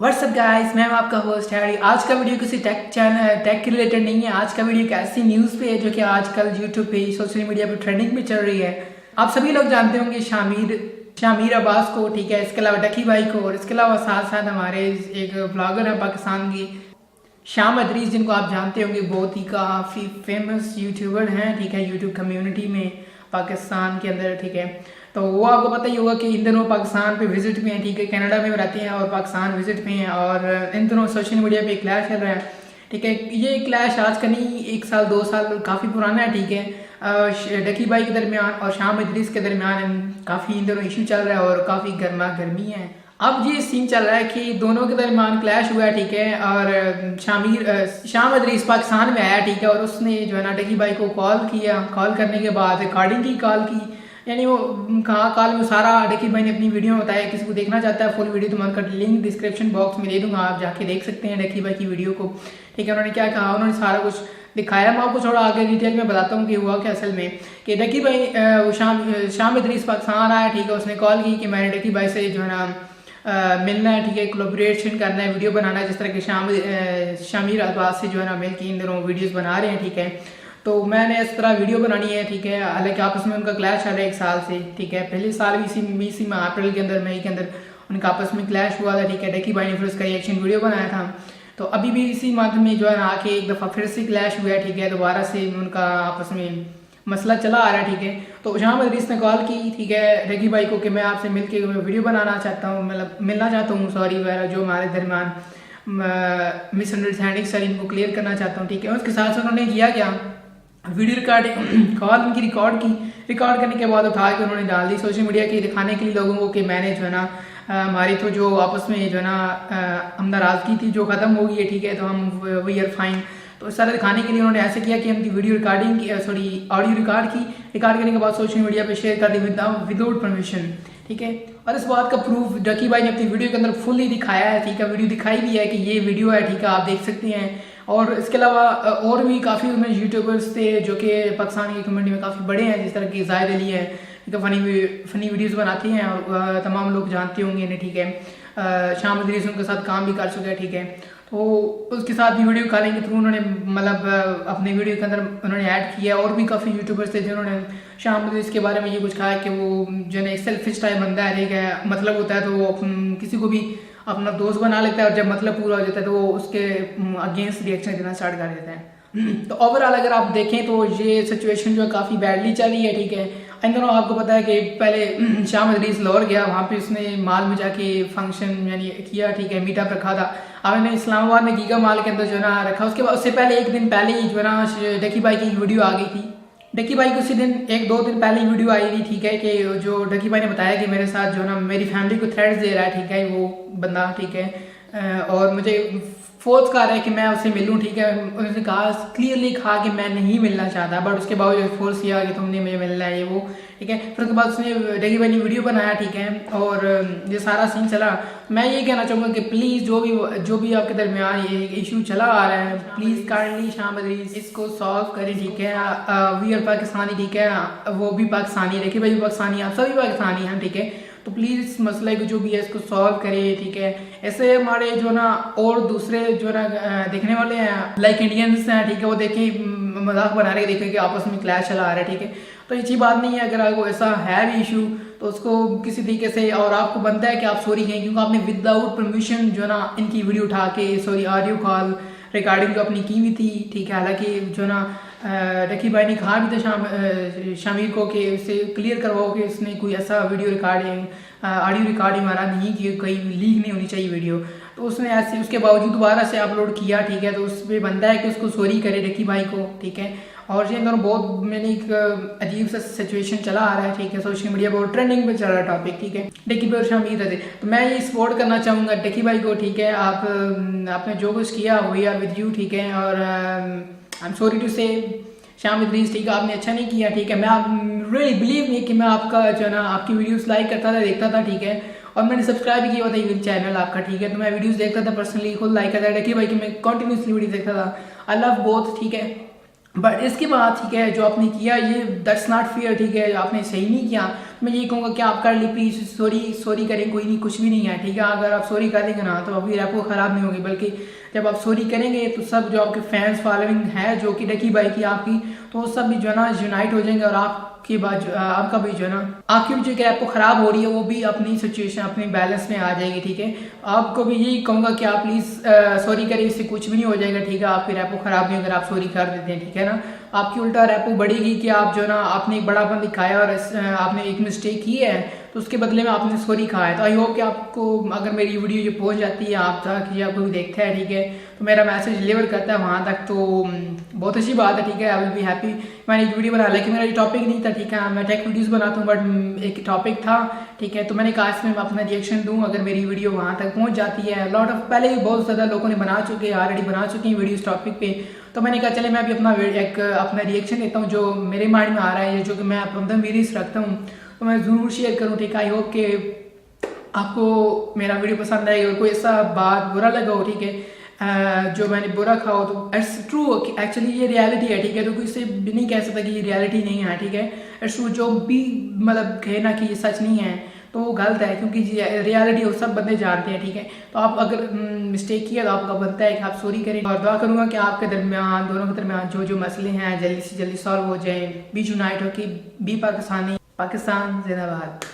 WhatsApp guys, मैं हूं आपका होस्ट हैरी। आज का वीडियो किसी टेक के रिलेटेड नहीं है। आज का वीडियो एक ऐसी न्यूज़ पे है जो कि आजकल यूट्यूब पे सोशल मीडिया पे ट्रेंडिंग में चल रही है। आप सभी लोग जानते होंगे शामिर अब्बास को, ठीक है, इसके अलावा डकी भाई को, और इसके अलावा साथ साथ हमारे एक ब्लॉगर है पाकिस्तान की शाम अदरीस, जिनको आप जानते होंगे, बहुत ही काफ़ी फेमस यूट्यूबर हैं, ठीक है, यूट्यूब कम्युनिटी में पाकिस्तान के अंदर, ठीक है। तो वो आपको पता ही होगा कि इन दिनों पाकिस्तान पे विजिट में है, ठीक है, कनाडा में रहते हैं और पाकिस्तान विजिट में है, और इन दिनों सोशल मीडिया पे क्लैश चल रहा है, ठीक है। ये क्लैश आज का नहीं, 1 साल 2 साल काफ़ी पुराना है, ठीक है। डकी भाई के दरमियान और शाम अदरीस के दरमियान काफ़ी इन दिनों इशू चल रहा है और काफ़ी गर्मा गर्मी है। अब ये सीन चल रहा है कि दोनों के दरमियान क्लैश हुआ है, ठीक है, और शाम अदरीस पाकिस्तान में आया, ठीक है, और उसने जो है ना डकी भाई को कॉल किया। कॉल करने के बाद रिकॉर्डिंग की कॉल की, यानी वो कहा कॉल में सारा डकी भाई ने अपनी वीडियो में बताया। किसी को देखना चाहता है फुल वीडियो तो मैं उनका लिंक डिस्क्रिप्शन बॉक्स में दे दूंगा, आप जाके देख सकते हैं डकी भाई की वीडियो को, ठीक है। उन्होंने क्या कहा, उन्होंने सारा कुछ दिखाया। मैं आपको थोड़ा आगे डिटेल में बताता हूँ कि हुआ क्या असल में। कि डकी भाई शाम अदरीस पाकिस्तान आया, ठीक है, उसने कॉल की कि मैंने डकी भाई से जो है ना मिलना है, ठीक है, कोलैबोरेशन करना है, वीडियो बनाना है, जिस तरह के शामिर अब्बास से जो है ना मिल के इन दिनों वीडियोस बना रहे हैं, ठीक है। तो मैंने इस तरह वीडियो बनानी है, ठीक है। हालांकि आपस में उनका क्लैश चल रहा है 1 साल से, ठीक है। पहले साल भी इसी में अप्रैल के अंदर, मई के अंदर उनका आपस में क्लैश हुआ था, ठीक है। डकी भाई ने फिर उसका रिएक्शन वीडियो बनाया था। तो अभी भी इसी मंथ में जो है ना आके एक दफ़ा फिर से क्लैश हुआ है, ठीक है। दोबारा से उनका आपस में मसला चला आ रहा है, ठीक है। तो शाम अदरीस ने कॉल की, ठीक है, डकी भाई को कि मैं आपसे मिलके वीडियो बनाना चाहता हूँ, मतलब मिलना चाहता हूँ, सॉरी वगैरह जो हमारे दरमियान मिसअंडरस्टैंडिंग सर इनको क्लियर करना चाहता हूँ, ठीक है। उसके साथ उन्होंने किया क्या, वीडियो रिकॉर्डिंग कॉल उनकी रिकॉर्ड की। रिकॉर्ड करने के बाद उठा के उन्होंने डाल दी सोशल मीडिया की, दिखाने के लिए लोगों को कि मैंने जो है ना हमारी तो जो आपस में जो है ना हम नाराज़गी थी जो ख़त्म हो गई है, ठीक है, तो हम वी आर फाइन। तो सारा दिखाने के लिए उन्होंने ऐसे किया कि उनकी वीडियो रिकॉर्डिंग की, सॉरी ऑडियो रिकॉर्ड की। रिकॉर्ड करने के बाद सोशल मीडिया पे शेयर कर दी विदाउट परमिशन, ठीक है। और इस बात का प्रूफ डकी भाई ने अपनी वीडियो के अंदर फुली दिखाया है, ठीक है। वीडियो दिखाई भी है कि ये वीडियो है, ठीक है, आप देख सकते हैं। और इसके अलावा और भी काफ़ी उनमें यूट्यूबर्स थे जो कि पाकिस्तान की कम्युनिटी में काफ़ी बड़े हैं, जिस तरह की जाहिद अली है, ठीक है, फ़नी वीडियोस बनाती हैं और तमाम लोग जानते होंगे इन्हें, ठीक है। शाम अदरीस उनके साथ काम भी कर चुके हैं, ठीक है। तो उसके साथ भी वीडियो कॉलिंग के थ्रू उन्होंने मतलब अपने वीडियो के अंदर उन्होंने ऐड किया। और भी काफ़ी यूट्यूबर्स थे जिन्होंने शाम अदरीस के बारे में ये कुछ कहा कि वो जो है सेल्फिश टाइप बंदा है, ठीक है, मतलब होता है तो वो किसी को भी अपना दोस्त बना लेता है, और जब मतलब पूरा हो जाता है तो वो उसके अगेंस्ट रिएक्शन देना स्टार्ट कर देता है। तो ओवरऑल अगर आप देखें तो ये सिचुएशन जो है काफ़ी बैडली चली है, ठीक है। इन दोनों आपको पता है कि पहले शाम अदरीस लाहौर गया, वहाँ पे उसने माल में जाके फंक्शन यानी किया, ठीक है, मीटअप रखा था। आपने इस्लामाबाद में गीगा माल के अंदर जो है ना रखा। उसके बाद उससे पहले एक दिन पहले ही जो है ना डकी भाई की वीडियो आ गई थी। डकी भाई को उसी दिन 1-2 दिन पहले ही वीडियो आई थी, ठीक है, कि जो डकी भाई ने बताया कि मेरे साथ जो है ना मेरी फैमिली को थ्रेट्स दे रहा है, ठीक है, वो बंदा, ठीक है, और मुझे फोर्स कर रहा है कि मैं उससे मिलूं, ठीक है। उसने कहा, क्लियरली कहा कि मैं नहीं मिलना चाहता, बट उसके बावजूद फोर्स किया कि तुमने मुझे मिलना है, ये वो, ठीक है। फिर उसके बाद उसने डकी भाई ने वीडियो बनाया, ठीक है, और ये सारा सीन चला। मैं ये कहना चाहूँगा कि प्लीज़ जो भी आपके दरमियान ये इशू चला आ रहा है, प्लीज़ काइंडली शाम अदरीस इसको सॉल्व करें, ठीक है। वी आर पाकिस्तानी, ठीक है, वो भी पाकिस्तानी, डकी भाई भी पाकिस्तानी, आप सभी पाकिस्तानी हैं, ठीक है। तो प्लीज़ इस मसले को जो भी है इसको सॉल्व करिए, ठीक है। ऐसे हमारे जो ना और दूसरे जो ना देखने वाले हैं लाइक इंडियंस हैं, ठीक है, वो देखें मजाक बना रहे, देखें कि आपस में क्लैश चला आ रहा है, ठीक है। तो ये अच्छी बात नहीं है। अगर आपको ऐसा है भी इशू तो उसको किसी तरीके से, और आपको बनता है कि आप सॉरी कहें, क्योंकि आपने विदाउट परमिशन जो है ना इनकी वीडियो उठा के सॉरी ऑडियो कॉल रिकॉर्डिंग जो अपनी की हुई थी, ठीक है। हालांकि जो ना डकी भाई ने कहा भी था शामिर को कि उससे क्लियर करवाओ कि उसने कोई ऐसा वीडियो रिकॉर्डिंग ऑडियो रिकॉर्डिंग हमारा नहीं कि कहीं लीक नहीं होनी चाहिए वीडियो। तो उसने ऐसे उसके बावजूद दोबारा से अपलोड किया, ठीक है। तो उस पर बनता है कि उसको सॉरी करे डकी भाई को, ठीक है। और ये दोनों बहुत मैंने एक अजीब सा सिचुएशन चला आ रहा है, ठीक है, सोशल मीडिया पर ट्रेंडिंग पे चल रहा है टॉपिक, ठीक है। डकी भाई और शामिर थे, तो मैं ये सपोर्ट करना चाहूँगा डकी भाई को, ठीक है। आपने जो कुछ किया वी आर विद यू, ठीक है। और आई एम सॉरी टू से शाम अदरीस, ठीक है, आपने अच्छा नहीं किया, ठीक है। मैं रियली बिलीव नहीं कि मैं आपका जो है ना आपकी वीडियोस लाइक करता था, देखता था, ठीक है। और मैंने सब्सक्राइब भी किया हुआ था इवन चैनल आपका, ठीक है। तो मैं वीडियोस देखता था पर्सनली, खुद लाइक करता था डकी भाई की, मैं कंटिन्यूसली वीडियो देखता था। आई लव बोथ, ठीक है। बट इसके बाद, ठीक है, जो आपने किया ये दैट्स नॉट फेयर, ठीक है, आपने सही नहीं किया। मैं यही कहूँगा कि आप कर ली प्लीज़, सॉरी करें, कोई नहीं, कुछ भी नहीं है, ठीक है। अगर आप सॉरी कर देंगे ना तो अभी रैपो ख़राब नहीं होगी, बल्कि जब आप सॉरी करेंगे तो सब जो आपके फैंस फॉलोइंग है जो कि डकी भाई की आपकी, तो सब भी जो है ना यूनाइट हो जाएंगे और आपकी बात आपका भी जो है ना, आपकी भी जो रैपो ख़राब हो रही है वो भी अपनी सिचुएशन अपनी बैलेंस में आ जाएगी, ठीक है। आपको भी यही कहूँगा कि आप प्लीज़ सॉरी करें, इससे कुछ भी नहीं हो जाएगा, ठीक है। आपकी रैपो ख़राब नहीं अगर आप सॉरी कर देते हैं, ठीक है ना। आपकी उल्टा रैपो बढ़ेगी कि आप जो ना आपने एक बड़ापन दिखाया और आपने एक मिस्टेक की है तो उसके बदले में आपने सॉरी कहा है। तो आई होप कि आपको अगर मेरी वीडियो ये पहुंच जाती है आप तक या कोई देखता है, ठीक है, तो मेरा मैसेज डिलीवर करता है वहाँ तक, तो बहुत अच्छी बात है, ठीक है। I will be happy. मैंने एक वीडियो बना, लेकिन मेरा ये टॉपिक नहीं था, ठीक है। मैं टेक वीडियोज़ बनाता हूँ बट एक टॉपिक था, ठीक है। तो मैंने कहा इसमें मैं अपना रिएक्शन दूँ अगर मेरी वीडियो वहाँ तक पहुँच जाती है। लॉट ऑफ पहले ही बहुत ज़्यादा लोगों ने बना चुके हैं, ऑलरेडी बना चुके हैं वीडियो इस टॉपिक पे, तो मैंने कहा चले मैं अभी अपना रिएक्शन देता हूँ जो मेरे माइंड में आ रहा है, जो कि मैं अपना वीडियोस रखता हूँ तो मैं ज़रूर शेयर करूँ, ठीक है। आई होप कि आपको मेरा वीडियो पसंद आएगा और कोई ऐसा बात बुरा लगा हो, ठीक है, जो मैंने बुरा कहा हो तो इट्स ट्रू, एक्चुअली ये रियलिटी है, ठीक है। तो कोई से भी नहीं कह सकता कि ये रियलिटी नहीं है, ठीक है। इट्स ट्रू, जो भी मतलब कहे ना कि ये सच नहीं है तो वो गलत है, क्योंकि रियलिटी वो सब बंदे जानते हैं, ठीक है। तो आप अगर मिस्टेक किया तो आपका बनता है कि आप सॉरी करें, और दुआ करूँगा कि आपके दरमियान दोनों के दरमियान जो जो मसले हैं जल्दी से जल्दी सॉल्व हो जाए, बी यूनाइट हो कि बी पाकिस्तान जिंदाबाद।